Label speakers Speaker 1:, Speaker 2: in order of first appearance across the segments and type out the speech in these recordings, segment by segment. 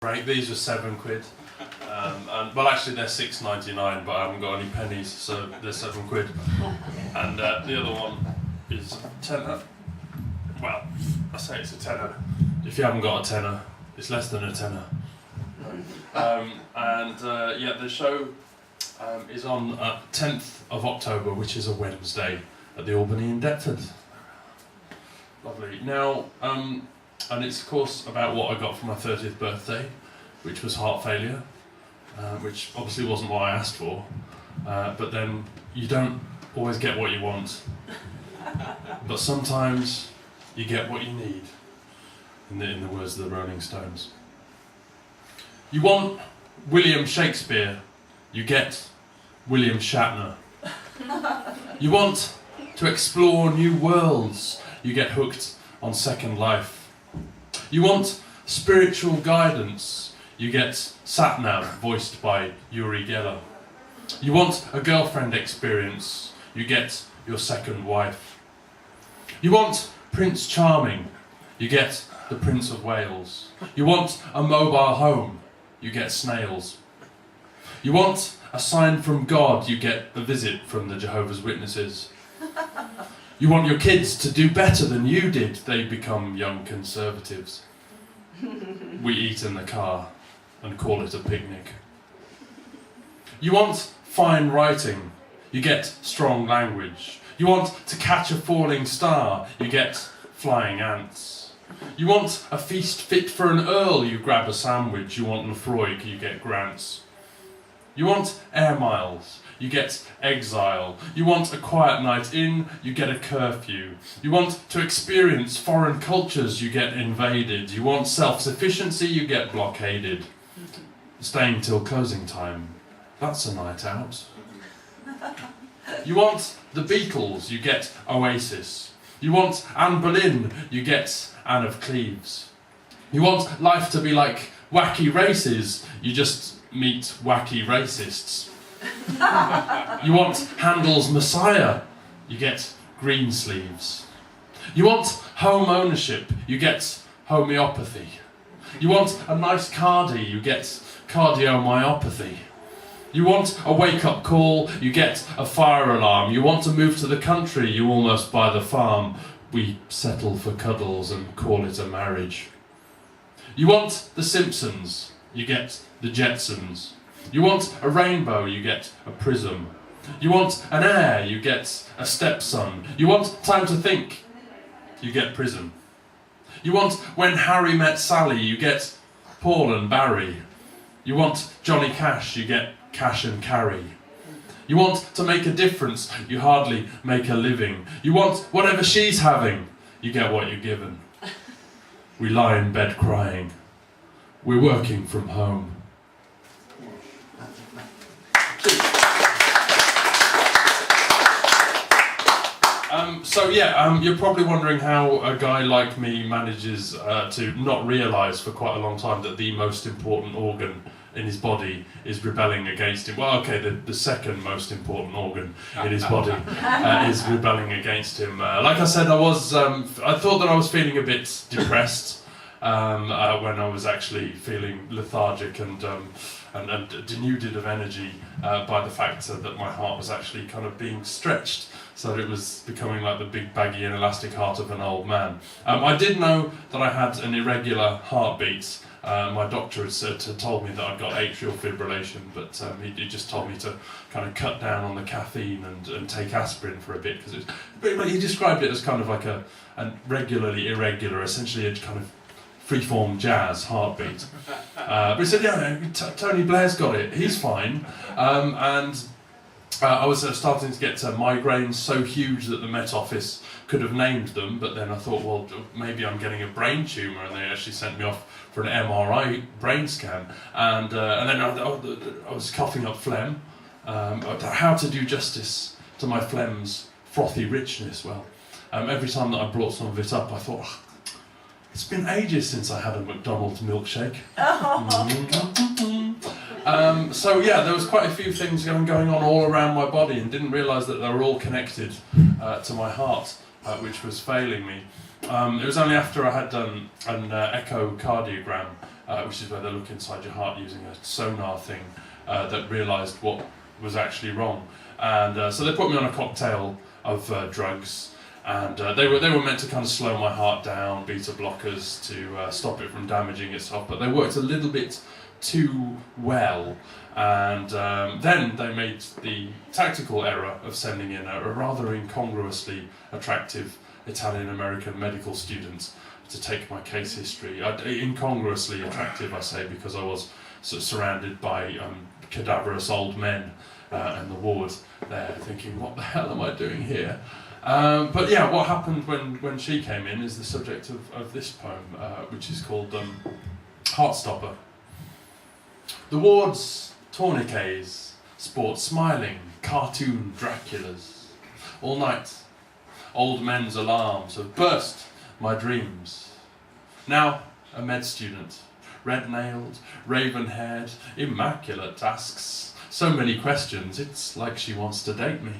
Speaker 1: Right, these are £7. Well, actually they're £6.99, but I haven't got any pennies, so they're £7. And the other one is a tenner. Well, I say it's a tenner. If you haven't got a tenner, it's less than a tenner. Yeah, the show is on 10th of October, which is a Wednesday, at the Albany in Deptford. Lovely. Now, and it's of course about what I got for my 30th birthday, which was heart failure, which obviously wasn't what I asked for, but then you don't always get what you want, but sometimes you get what you need, in the words of the Rolling Stones. You want William Shakespeare, you get William Shatner. You want to explore new worlds, you get hooked on Second Life. You want spiritual guidance, you get Satnav, voiced by Uri Geller. You want a girlfriend experience, you get your second wife. You want Prince Charming, you get the Prince of Wales. You want a mobile home, you get snails. You want a sign from God, you get a visit from the Jehovah's Witnesses. You want your kids to do better than you did, they become young conservatives. We eat in the car and call it a picnic. You want fine writing, you get strong language. You want to catch a falling star, you get flying ants. You want a feast fit for an earl, you grab a sandwich. You want Lefroy, you get grants. You want air miles, you get exile. You want a quiet night in, you get a curfew. You want to experience foreign cultures, you get invaded. You want self-sufficiency, you get blockaded. Staying till closing time, that's a night out. You want the Beatles, you get Oasis. You want Anne Boleyn, you get Anne of Cleves. You want life to be like wacky races, you just meet wacky racists. You want Handel's Messiah, you get Greensleeves. You want home ownership, you get homeopathy. You want a nice cardi, you get cardiomyopathy. You want a wake-up call, you get a fire alarm. You want to move to the country, you almost buy the farm. We settle for cuddles and call it a marriage. You want the Simpsons, you get the Jetsons. You want a rainbow, you get a prism. You want an heir, you get a stepson. You want time to think, you get prison. You want When Harry Met Sally, you get Paul and Barry. You want Johnny Cash, you get Cash and Carry. You want to make a difference, you hardly make a living. You want whatever she's having, you get what you're given. We lie in bed crying, we're working from home. You're probably wondering how a guy like me manages to not realise for quite a long time that the most important organ in his body is rebelling against him. Well, okay, the second most important organ in his body is rebelling against him. Like I said, I thought that I was feeling a bit depressed when I was actually feeling lethargic and denuded of energy by the fact that my heart was actually kind of being stretched, so that it was becoming like the big baggy and elastic heart of an old man. I did know that I had an irregular heartbeat. My doctor had told me that I'd got atrial fibrillation, but he just told me to kind of cut down on the caffeine and take aspirin for a bit, because he described it as kind of like a regularly irregular, essentially a kind of freeform jazz heartbeat. But he said, Tony Blair's got it, he's fine. I was starting to get migraines so huge that the Met Office could have named them, but then I thought, well, maybe I'm getting a brain tumour, and they actually sent me off for an MRI brain scan, and then I was coughing up phlegm. How to do justice to my phlegm's frothy richness? Well, every time that I brought some of it up, I thought, it's been ages since I had a McDonald's milkshake. There was quite a few things going on all around my body, and didn't realise that they were all connected to my heart, which was failing me. It was only after I had done an echocardiogram which is where they look inside your heart using a sonar thing, that realised what was actually wrong. And so they put me on a cocktail of drugs, and they were meant to kind of slow my heart down, beta blockers to stop it from damaging itself, but they worked a little bit too well. And then they made the tactical error of sending in a rather incongruously attractive Italian-American medical student to take my case history. Incongruously attractive, I say, because I was sort of surrounded by cadaverous old men in the ward there, thinking, what the hell am I doing here? But yeah, what happened when she came in is the subject of this poem, which is called Heartstopper. The ward's tourniquets sport smiling cartoon Draculas. All night, old men's alarms have burst my dreams. Now, a med student, red-nailed, raven-haired, immaculate, asks so many questions, it's like she wants to date me.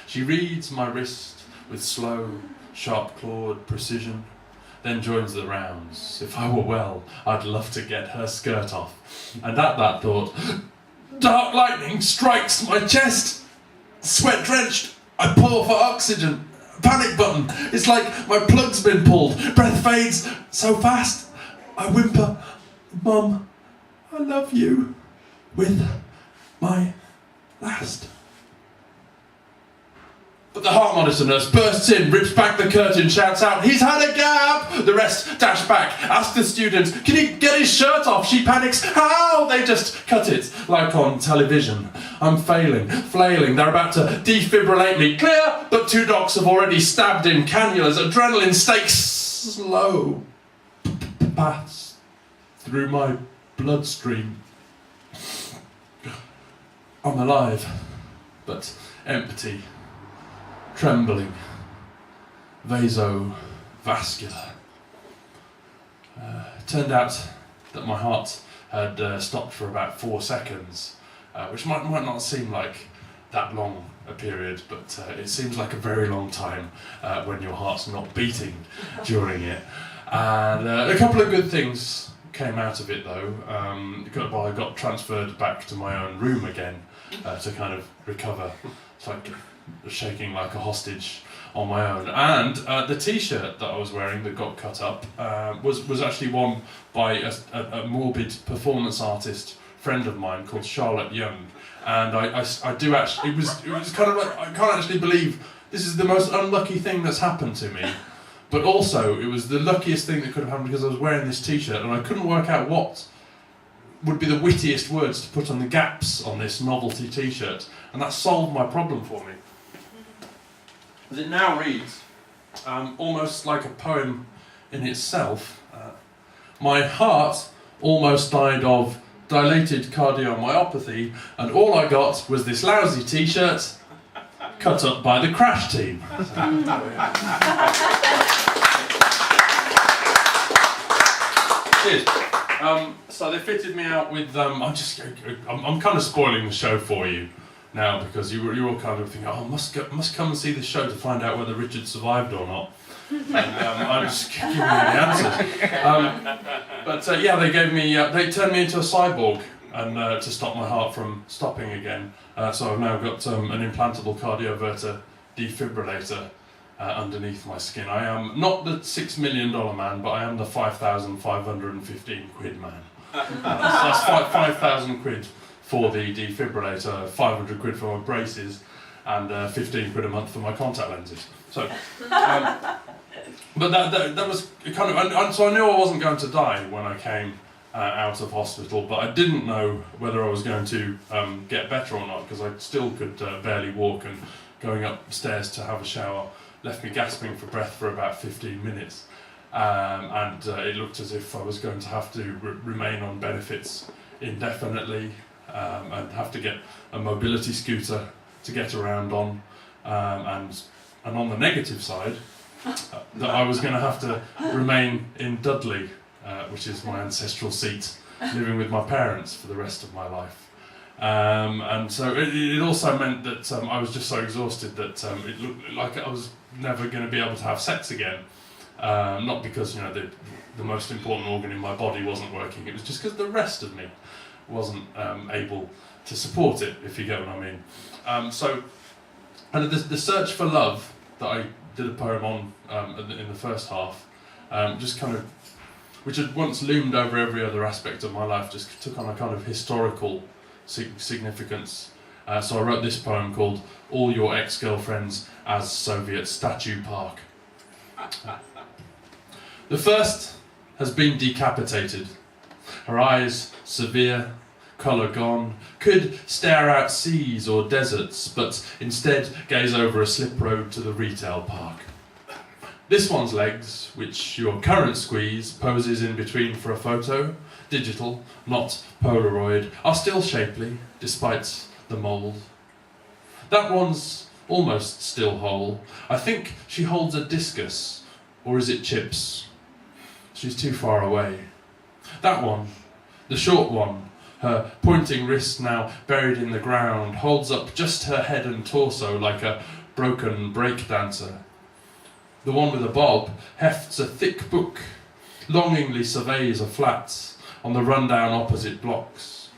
Speaker 1: She reads my wrist with slow, sharp-clawed precision, then joins the rounds. If I were well, I'd love to get her skirt off. And at that thought, dark lightning strikes my chest. Sweat-drenched, I pour for oxygen. Panic button, it's like my plug's been pulled. Breath fades so fast, I whimper, Mum, I love you, with my last. But the heart monitor nurse bursts in, rips back the curtain, shouts out, he's had a gap! The rest dash back, ask the student, can he get his shirt off? She panics, how? They just cut it, like on television. I'm flailing, they're about to defibrillate me. Clear, but 2 docs have already stabbed in cannulas. Adrenaline stakes slow paths through my bloodstream. I'm alive, but empty. Trembling, vasovascular. Turned out that my heart had stopped for about 4 seconds, which might not seem like that long a period, but it seems like a very long time when your heart's not beating during it. And a couple of good things came out of it though. I got transferred back to my own room again to kind of recover. It's like shaking like a hostage on my own. And the t-shirt that I was wearing that got cut up was actually one by a morbid performance artist friend of mine called Charlotte Young. And I do actually, it was kind of like, I can't actually believe this is the most unlucky thing that's happened to me. But also, it was the luckiest thing that could have happened because I was wearing this t-shirt and I couldn't work out what would be the wittiest words to put on the gaps on this novelty t-shirt. And that solved my problem for me. As it now reads, almost like a poem in itself, my heart almost died of dilated cardiomyopathy, and all I got was this lousy t-shirt cut up by the crash team. Cheers. So they fitted me out with, I'm kind of spoiling the show for you now because you're all kind of thinking, oh, must come and see this show to find out whether Richard survived or not. And I'm just giving you the answer. But yeah, they turned me into a cyborg and to stop my heart from stopping again. So I've now got an implantable cardioverter defibrillator underneath my skin. I am not the $6 million man, but I am the 5,515 quid man. That's 5,000 quid for the defibrillator, 500 quid for my braces, and 15 quid a month for my contact lenses. So, but that was kind of, and so I knew I wasn't going to die when I came out of hospital, but I didn't know whether I was going to get better or not, because I still could barely walk, and going upstairs to have a shower left me gasping for breath for about 15 minutes. And it looked as if I was going to have to remain on benefits indefinitely and have to get a mobility scooter to get around on. And on the negative side, that I was going to have to remain in Dudley, which is my ancestral seat, living with my parents for the rest of my life. And so it also meant that I was just so exhausted that it looked like I was never going to be able to have sex again. Not because, the most important organ in my body wasn't working, it was just because the rest of me wasn't able to support it, if you get what I mean. And the search for love that I did a poem on in the first half, just kind of, which had once loomed over every other aspect of my life, just took on a kind of historical significance. So I wrote this poem called All Your Ex-Girlfriends as Soviet Statue Park. The first has been decapitated. Her eyes severe, colour gone, could stare out seas or deserts, but instead gaze over a slip road to the retail park. This one's legs, which your current squeeze poses in between for a photo, digital, not Polaroid, are still shapely, despite the mould. That one's almost still whole. I think she holds a discus, or is it chips? She's too far away. That one, the short one, her pointing wrist now buried in the ground, holds up just her head and torso like a broken break dancer. The one with a bob hefts a thick book, longingly surveys a flat on the rundown opposite blocks.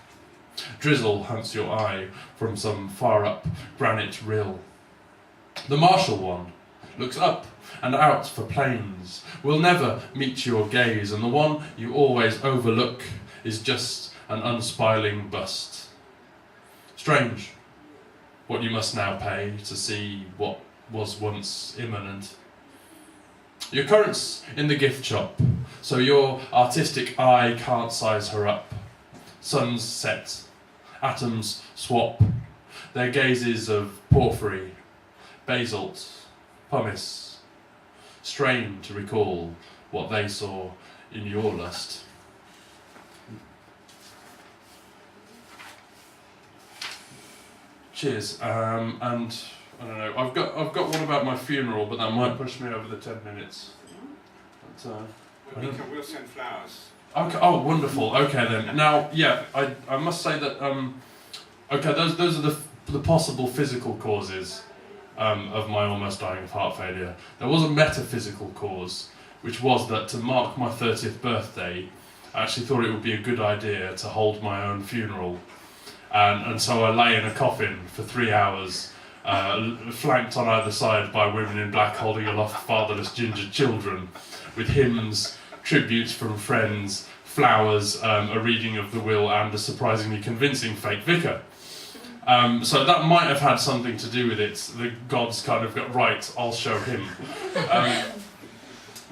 Speaker 1: Drizzle hunts your eye from some far-up granite rill. The martial one looks up and out for planes, will never meet your gaze, and the one you always overlook is just an unspiling bust. Strange, what you must now pay to see what was once imminent. Your current's in the gift shop, so your artistic eye can't size her up. Suns set, atoms swap, their gazes of porphyry, basalt, pumice, strain to recall what they saw in your lust. Cheers. And I don't know. I've got one about my funeral, but that might push me over the 10 minutes. But,
Speaker 2: we'll send flowers.
Speaker 1: Okay. Oh, wonderful. Okay then. Now, yeah, I must say that. Okay, those are the possible physical causes of my almost dying of heart failure. There was a metaphysical cause, which was that to mark my 30th birthday, I actually thought it would be a good idea to hold my own funeral. And so I lay in a coffin for 3 hours, flanked on either side by women in black holding aloft fatherless ginger children, with hymns, tributes from friends, flowers, a reading of the will, and a surprisingly convincing fake vicar. So that might have had something to do with it. The gods kind of got, right, I'll show him.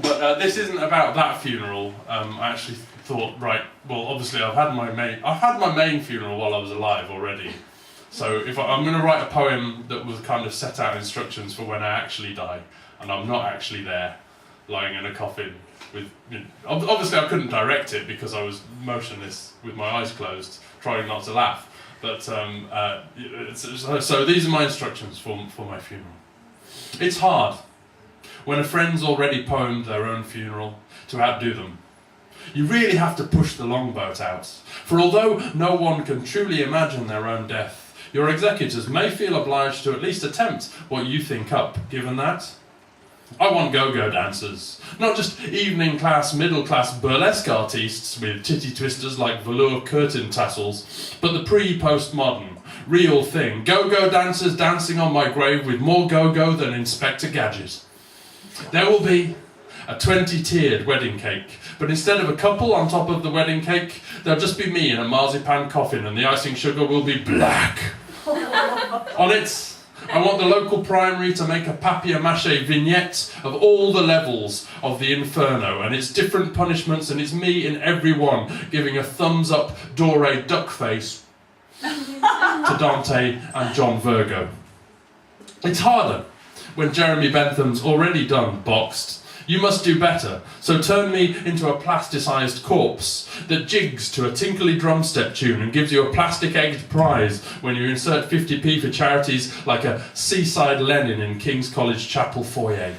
Speaker 1: But this isn't about that funeral. I actually thought, right, well, obviously I've had my main funeral while I was alive already. So if I'm going to write a poem that will kind of set out instructions for when I actually die, and I'm not actually there, lying in a coffin with. Obviously I couldn't direct it because I was motionless with my eyes closed, trying not to laugh. But so these are my instructions for my funeral. It's hard when a friend's already poemed their own funeral to outdo them. You really have to push the longboat out. For although no one can truly imagine their own death, your executors may feel obliged to at least attempt what you think up, given that. I want go-go dancers, not just evening class, middle class burlesque artistes with titty twisters like velour curtain tassels, but the pre-postmodern, real thing. Go-go dancers dancing on my grave with more go-go than Inspector Gadget. There will be a 20-tiered wedding cake, but instead of a couple on top of the wedding cake, there'll just be me in a marzipan coffin, and the icing sugar will be black. On it, I want the local primary to make a papier-mâché vignette of all the levels of the inferno and its different punishments, and it's me in every one giving a thumbs-up doré duck face to Dante and John Virgo. It's harder when Jeremy Bentham's already done boxed. You must do better, so turn me into a plasticized corpse that jigs to a tinkly drum step tune and gives you a plastic-egged prize when you insert 50p for charities like a seaside Lenin in King's College Chapel foyer.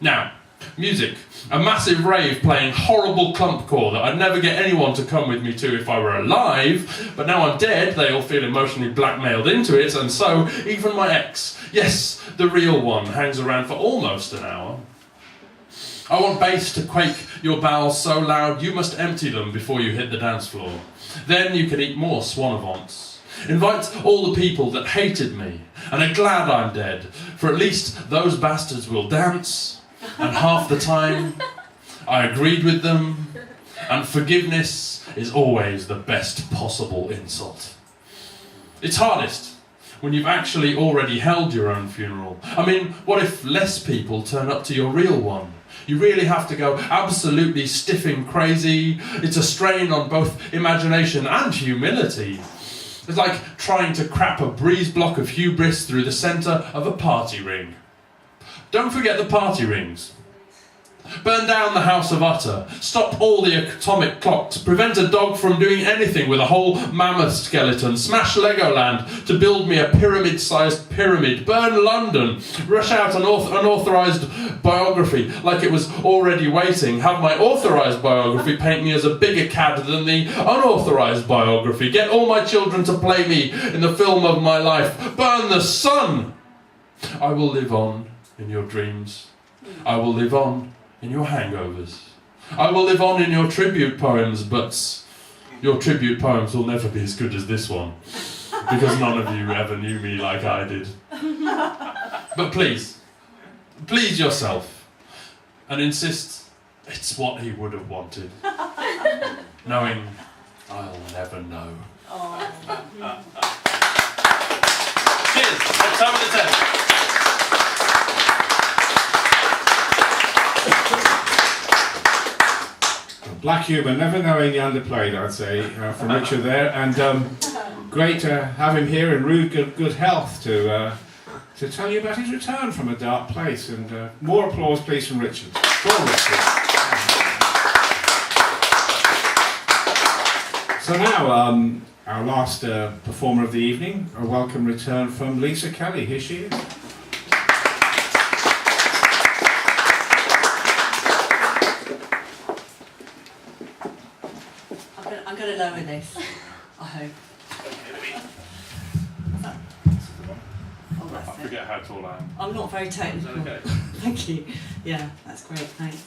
Speaker 1: Now, music. A massive rave playing horrible clumpcore that I'd never get anyone to come with me to if I were alive, but now I'm dead, they all feel emotionally blackmailed into it, and so even my ex, yes, the real one, hangs around for almost an hour. I want bass to quake your bowels so loud you must empty them before you hit the dance floor. Then you can eat more swanavants. Invite all the people that hated me and are glad I'm dead, for at least those bastards will dance, and half the time I agreed with them, and forgiveness is always the best possible insult. It's hardest when you've actually already held your own funeral. I mean, what if less people turn up to your real one? You really have to go absolutely stiffing crazy. It's a strain on both imagination and humility. It's like trying to crap a breeze block of hubris through the centre of a party ring. Don't forget the party rings. Burn down the House of Utter. Stop all the atomic clocks. Prevent a dog from doing anything with a whole mammoth skeleton. Smash Legoland to build me a pyramid-sized pyramid. Burn London. Rush out an unauthorised biography like it was already waiting. Have my authorised biography paint me as a bigger cad than the unauthorised biography. Get all my children to play me in the film of my life. Burn the sun. I will live on in your dreams. I will live on in your hangovers. I will live on in your tribute poems, but your tribute poems will never be as good as this one, because none of you ever knew me like I did. But please yourself, and insist it's what he would have wanted, knowing I'll never know. Cheers, October the 10th.
Speaker 2: Black humour, never knowing the underplayed, I'd say, from Richard there, and great to have him here in rude good health to tell you about his return from a dark place. And more applause, please, from Richard. For Richard. So now, our last performer of the evening, a welcome return from Lisa Kelly. Here she is.
Speaker 3: I'm going to lower this, I hope. Oh, that's
Speaker 1: I forget how tall I am.
Speaker 3: I'm not very technical.
Speaker 1: Is that okay?
Speaker 3: Thank you. Yeah, that's great, thanks.